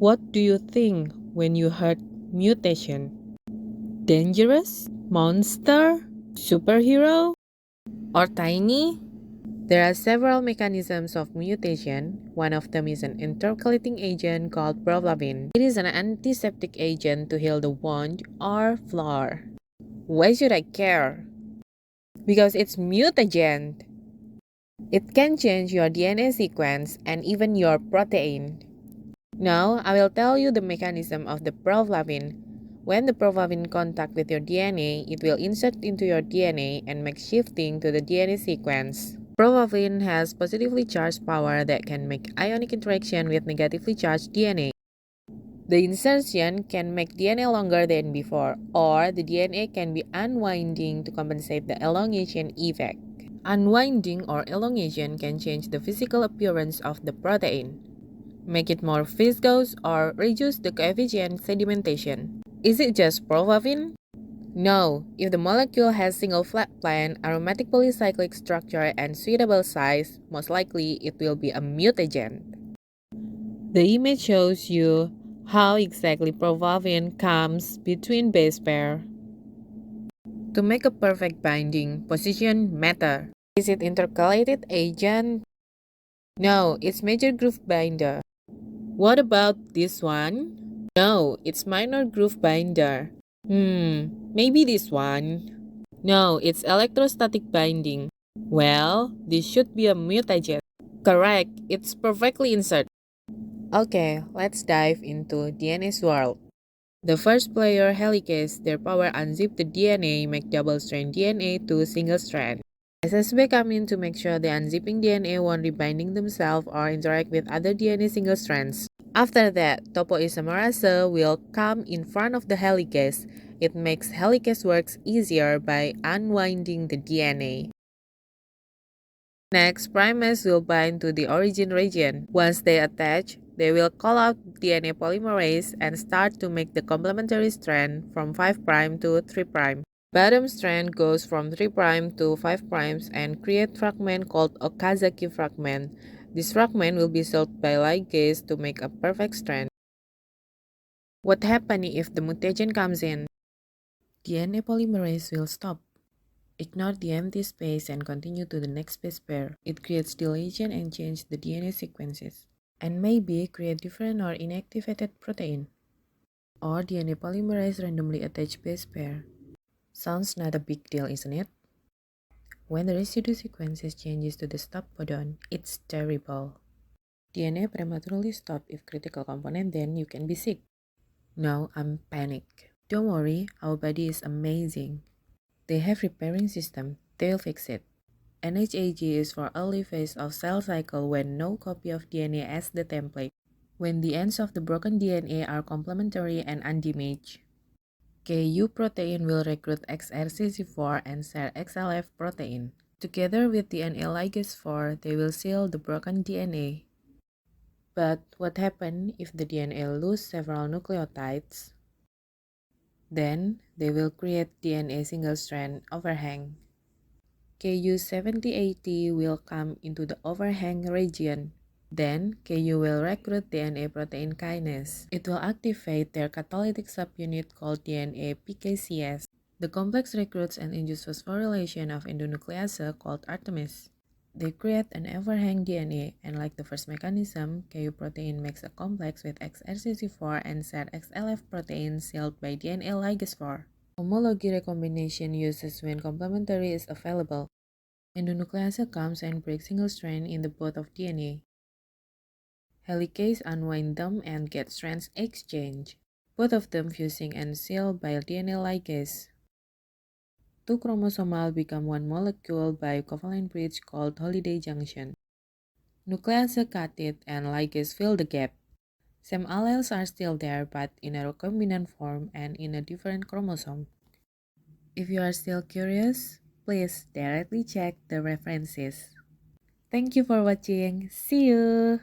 What do you think when you heard mutation? Dangerous? Monster? Superhero? Or tiny? There are several mechanisms of mutation. One of them is an intercalating agent called Proflavine. It is an antiseptic agent to heal the wound or flaw. Why should I care? Because it's mutagen. It can change your DNA sequence and even your protein. Now, I will tell you the mechanism of the Proflavine. When the Proflavine contact with your DNA, it will insert into your DNA and make shifting to the DNA sequence. Proflavine has positively charged power that can make ionic interaction with negatively charged DNA. The insertion can make DNA longer than before, or the DNA can be unwinding to compensate the elongation effect. Unwinding or elongation can change the physical appearance of the protein, make it more viscous, or reduce the coefficient sedimentation. Is it just Proflavine? No, if the molecule has single flat plan, aromatic polycyclic structure, and suitable size, most likely it will be a mutagen. The image shows you how exactly Proflavine comes between base pair. To make a perfect binding, position matter. Is it intercalated agent? No, it's major groove binder. What about this one? No, it's minor groove binder. Maybe this one. No, it's electrostatic binding. Well, this should be a mutagen. Correct, it's perfectly insert. Okay, let's dive into DNA's world. The first player, helicase, their power unzip the DNA, make double-strand DNA to single-strand. SSB come in to make sure the unzipping DNA won't rebinding themselves or interact with other DNA single strands. After that, topoisomerase will come in front of the helicase. It makes helicase works easier by unwinding the DNA. Next, primases will bind to the origin region. Once they attach, they will call out DNA polymerase and start to make the complementary strand from 5' to 3'. Bottom strand goes from 3' to 5' and create fragment called Okazaki fragment. This fragment will be sold by ligase to make a perfect strand. What happens if the mutation comes in? DNA polymerase will stop. Ignore the empty space and continue to the next base pair. It creates deletion and change the DNA sequences. And maybe create different or inactivated protein. Or DNA polymerase randomly attach base pair. Sounds not a big deal, isn't it? When the residue sequences changes to the stop codon, it's terrible. DNA prematurely stop if critical component, then you can be sick. No, I'm panic. Don't worry, our body is amazing. They have repairing system, they'll fix it. NHAG is for early phase of cell cycle when no copy of DNA as the template. When the ends of the broken DNA are complementary and undamaged. KU protein will recruit XRCC4 and share XLF protein. Together with DNA ligase 4, they will seal the broken DNA. But what happens if the DNA lose several nucleotides? Then, they will create DNA single-strand overhang. KU7080 will come into the overhang region. Then, KU will recruit DNA protein kinase. It will activate their catalytic subunit called DNA PKCS. The complex recruits and induces phosphorylation of endonuclease called Artemis. They create an overhang DNA, and like the first mechanism, KU protein makes a complex with XRCC4 and said XLF protein sealed by DNA ligase 4. Homology recombination uses when complementary is available. Endonuclease comes and breaks single strand in the both of DNA. Helicase unwind them and get strands exchange, both of them fusing and sealed by DNA ligase. Two chromosomal become one molecule by covalent bridge called holiday junction. Nuclease cut it and ligase fill the gap. Same alleles are still there but in a recombinant form and in a different chromosome. If you are still curious, please directly check the references. Thank you for watching. See you!